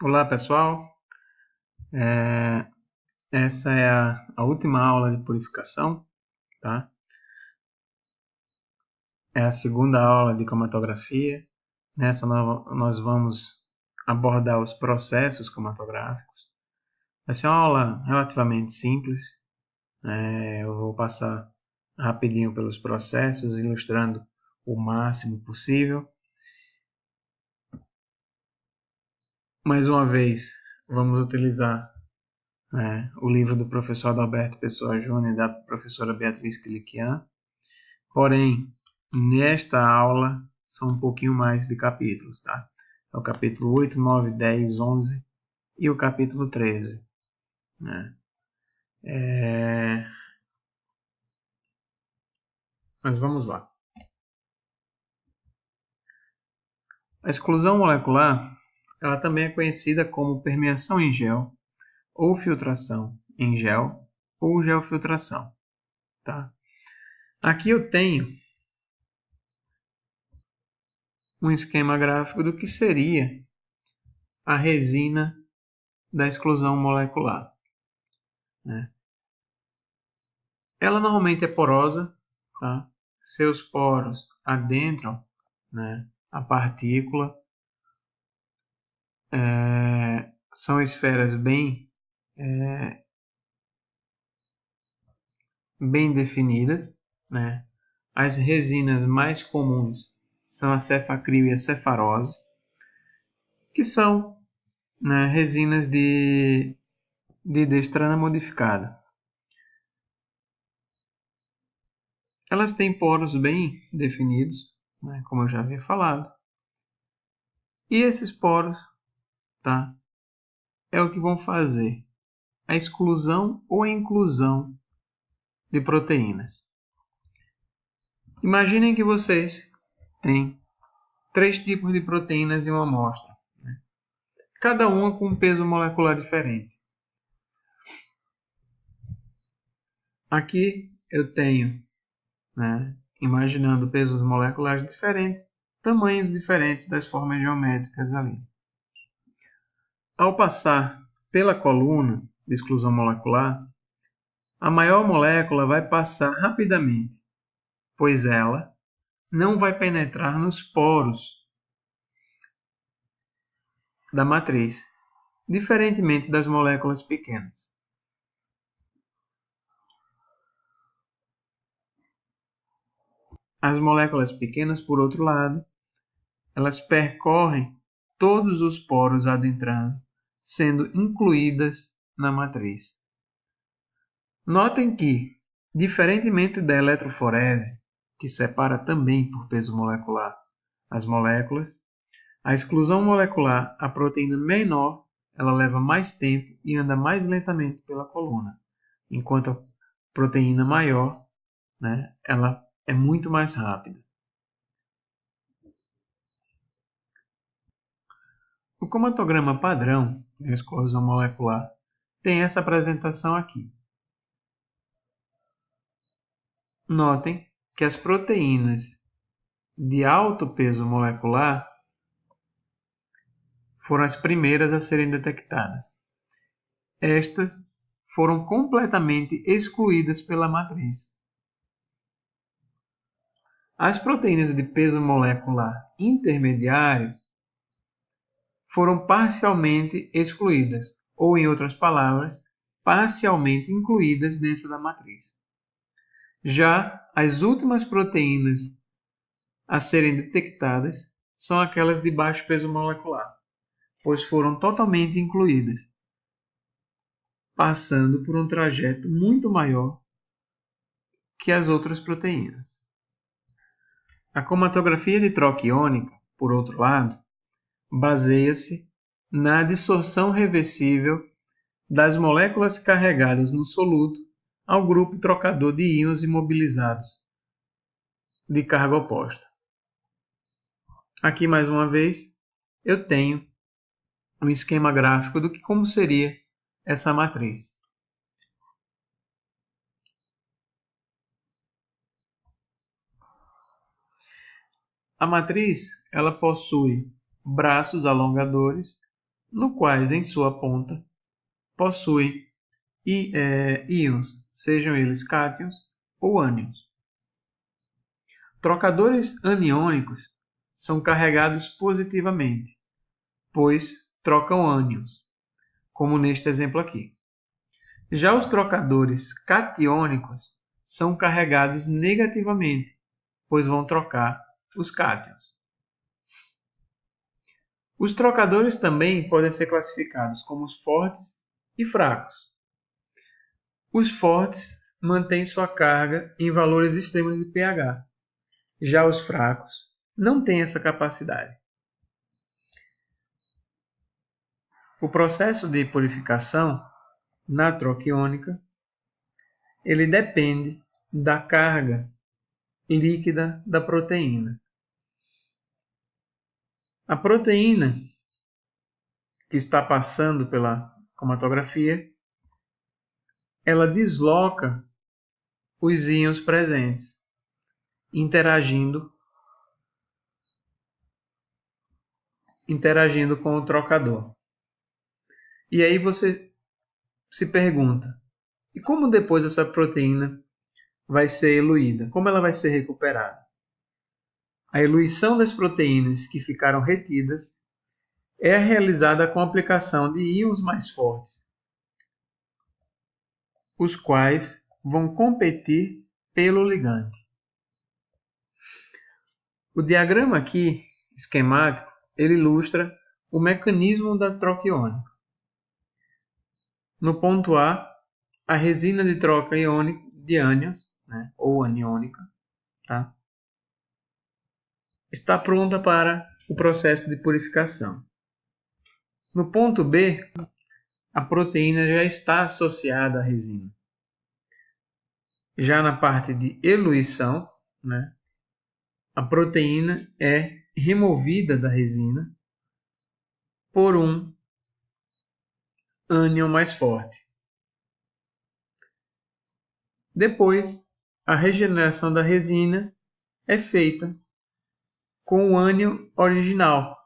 Olá pessoal, essa é a última aula de purificação, tá? É a segunda aula de cromatografia. Nessa nós vamos abordar os processos cromatográficos. Vai ser uma aula relativamente simples. Eu vou passar rapidinho pelos processos, ilustrando o máximo possível. Mais uma vez, vamos utilizar o livro do professor Adalberto Pessoa Júnior e da professora Beatriz Quiliquian. Porém, nesta aula são um pouquinho mais de capítulos, tá? É o capítulo 8, 9, 10, 11 e o capítulo 13, né? Mas vamos lá. A exclusão molecular, ela também é conhecida como permeação em gel, ou filtração em gel, ou geofiltração, tá? Aqui eu tenho um esquema gráfico do que seria a resina da exclusão molecular, né? Ela normalmente é porosa, tá? Seus poros adentram, né, a partícula. São esferas bem definidas, né? As resinas mais comuns são a cefacrio e a cefarose, que são, né, resinas de dextrana modificada. Elas têm poros bem definidos, né, como eu já havia falado. E esses poros, tá, é o que vão fazer a exclusão ou a inclusão de proteínas. Imaginem que vocês têm 3 tipos de proteínas em uma amostra, né? Cada uma com um peso molecular diferente. Aqui eu tenho, né, imaginando pesos moleculares diferentes, tamanhos diferentes das formas geométricas ali. Ao passar pela coluna de exclusão molecular, a maior molécula vai passar rapidamente, pois ela não vai penetrar nos poros da matriz, diferentemente das moléculas pequenas. As moléculas pequenas, por outro lado, elas percorrem todos os poros adentrando, sendo incluídas na matriz. Notem que, diferentemente da eletroforese, que separa também por peso molecular as moléculas, a exclusão molecular, a proteína menor, ela leva mais tempo e anda mais lentamente pela coluna, enquanto a proteína maior, né, ela é muito mais rápida. O cromatograma padrão de exclusão molecular tem essa apresentação aqui. Notem que as proteínas de alto peso molecular foram as primeiras a serem detectadas. Estas foram completamente excluídas pela matriz. As proteínas de peso molecular intermediário foram parcialmente excluídas, ou, em outras palavras, parcialmente incluídas dentro da matriz. Já as últimas proteínas a serem detectadas são aquelas de baixo peso molecular, pois foram totalmente incluídas, passando por um trajeto muito maior que as outras proteínas. A cromatografia de troca iônica, por outro lado, baseia-se na dissorção reversível das moléculas carregadas no soluto ao grupo trocador de íons imobilizados de carga oposta. Aqui, mais uma vez, eu tenho um esquema gráfico do que como seria essa matriz. A matriz ela possui braços alongadores no quais em sua ponta possui íons, sejam eles cátions ou ânions. Trocadores aniônicos são carregados positivamente, pois trocam ânions, como neste exemplo aqui. Já os trocadores catiônicos são carregados negativamente, pois vão trocar os cátions. Os trocadores também podem ser classificados como os fortes e fracos. Os fortes mantêm sua carga em valores extremos de pH. Já os fracos não têm essa capacidade. O processo de purificação na troca iônica, ele depende da carga líquida da proteína. A proteína que está passando pela cromatografia, ela desloca os íons presentes, interagindo com o trocador. E aí você se pergunta, e como depois essa proteína vai ser eluída? Como ela vai ser recuperada? A eluição das proteínas que ficaram retidas é realizada com a aplicação de íons mais fortes, os quais vão competir pelo ligante. O diagrama aqui, esquemático, ele ilustra o mecanismo da troca iônica. No ponto A, a resina de troca iônica de ânions, ou aniônica, tá? Está pronta para o processo de purificação. No ponto B, a proteína já está associada à resina. Já na parte de eluição, a proteína é removida da resina por um ânion mais forte. Depois, a regeneração da resina é feita com o ânion original.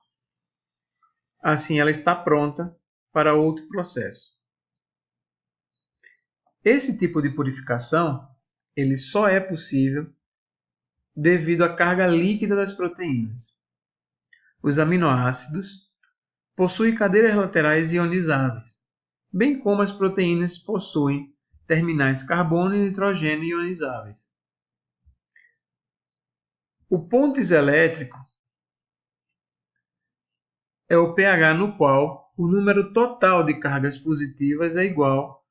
Assim, ela está pronta para outro processo. Esse tipo de purificação ele só é possível devido à carga líquida das proteínas. Os aminoácidos possuem cadeiras laterais ionizáveis, bem como as proteínas possuem terminais carbono e nitrogênio ionizáveis. O ponto iselétrico é o pH no qual o número total de cargas positivas é igual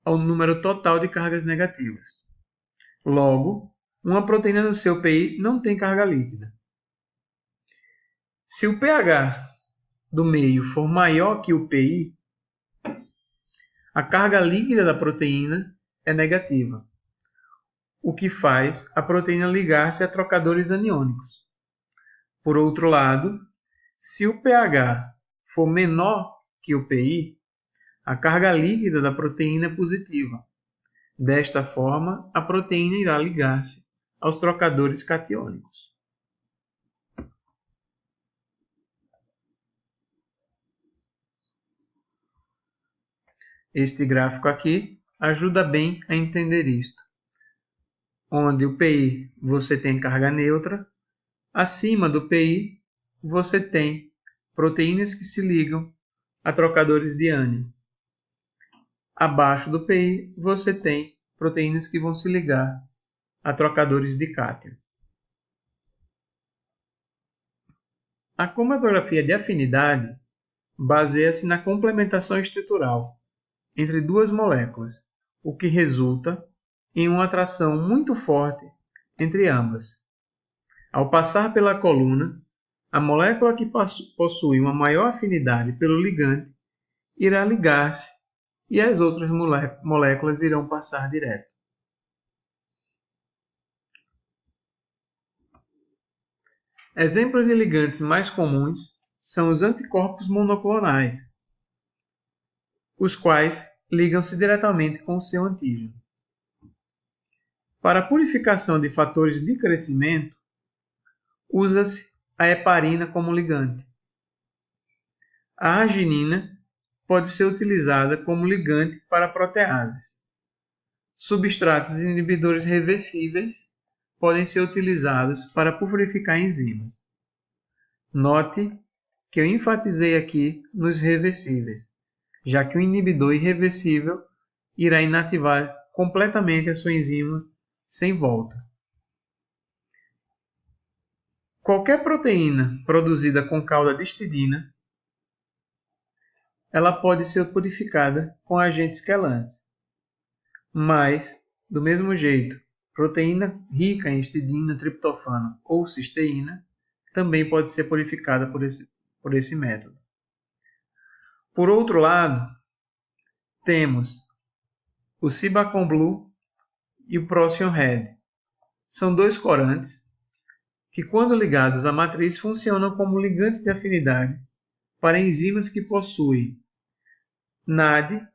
ao número total de cargas negativas. Logo, uma proteína no seu pI não tem carga líquida. Se o pH do meio for maior que o pI, a carga líquida da proteína é negativa, o que faz a proteína ligar-se a trocadores aniônicos. Por outro lado, se o pH for menor que o pI, a carga líquida da proteína é positiva. Desta forma, a proteína irá ligar-se aos trocadores catiônicos. Este gráfico aqui ajuda bem a entender isto. Onde o pI você tem carga neutra, acima do pI você tem proteínas que se ligam a trocadores de ânion. Abaixo do pI você tem proteínas que vão se ligar a trocadores de cátion. A cromatografia de afinidade baseia-se na complementação estrutural entre duas moléculas, o que resulta em uma atração muito forte entre ambas. Ao passar pela coluna, a molécula que possui uma maior afinidade pelo ligante irá ligar-se e as outras moléculas irão passar direto. Exemplos de ligantes mais comuns são os anticorpos monoclonais, os quais ligam-se diretamente com o seu antígeno. Para a purificação de fatores de crescimento, usa-se a heparina como ligante. A arginina pode ser utilizada como ligante para proteases. Substratos inibidores reversíveis podem ser utilizados para purificar enzimas. Note que eu enfatizei aqui nos reversíveis, já que o inibidor irreversível irá inativar completamente a sua enzima sem volta. Qualquer proteína produzida com cauda de histidina, ela pode ser purificada com agentes quelantes. Mas, do mesmo jeito, proteína rica em histidina, triptofano ou cisteína também pode ser purificada por esse método. Por outro lado, temos o Cibacon Blue e o Procyon Red. São dois corantes que, quando ligados à matriz, funcionam como ligantes de afinidade para enzimas que possuem NAD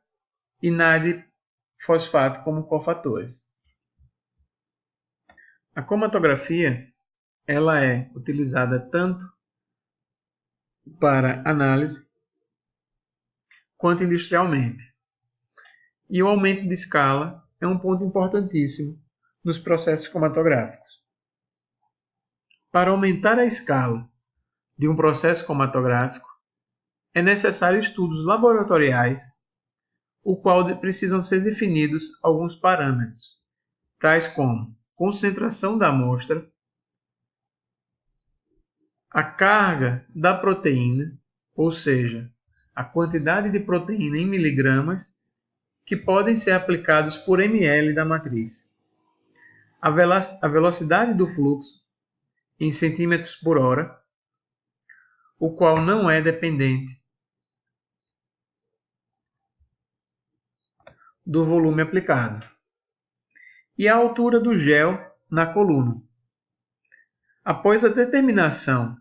e NAD-fosfato como cofatores. A cromatografia ela é utilizada tanto para análise quanto industrialmente. E o aumento de escala é um ponto importantíssimo nos processos cromatográficos. Para aumentar a escala de um processo cromatográfico, é necessário estudos laboratoriais, o qual precisam ser definidos alguns parâmetros, tais como concentração da amostra, a carga da proteína, ou seja, a quantidade de proteína em miligramas que podem ser aplicados por ml da matriz, a velocidade do fluxo em centímetros por hora, o qual não é dependente do volume aplicado, e a altura do gel na coluna. Após a determinação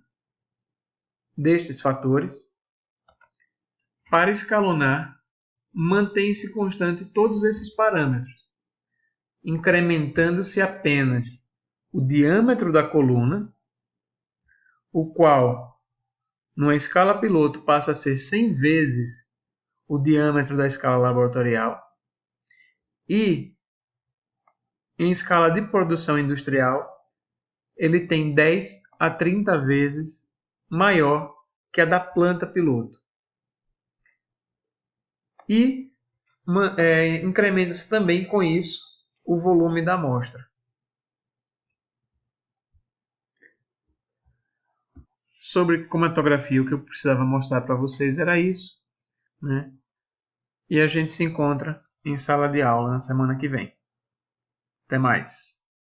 destes fatores, para escalonar, mantém-se constante todos esses parâmetros, incrementando-se apenas o diâmetro da coluna, o qual, numa escala piloto, passa a ser 100 vezes o diâmetro da escala laboratorial, e, em escala de produção industrial, ele tem 10 a 30 vezes maior que a da planta piloto. E incrementa-se também com isso o volume da amostra. Sobre cromatografia, o que eu precisava mostrar para vocês era isso, né? E a gente se encontra em sala de aula na semana que vem. Até mais!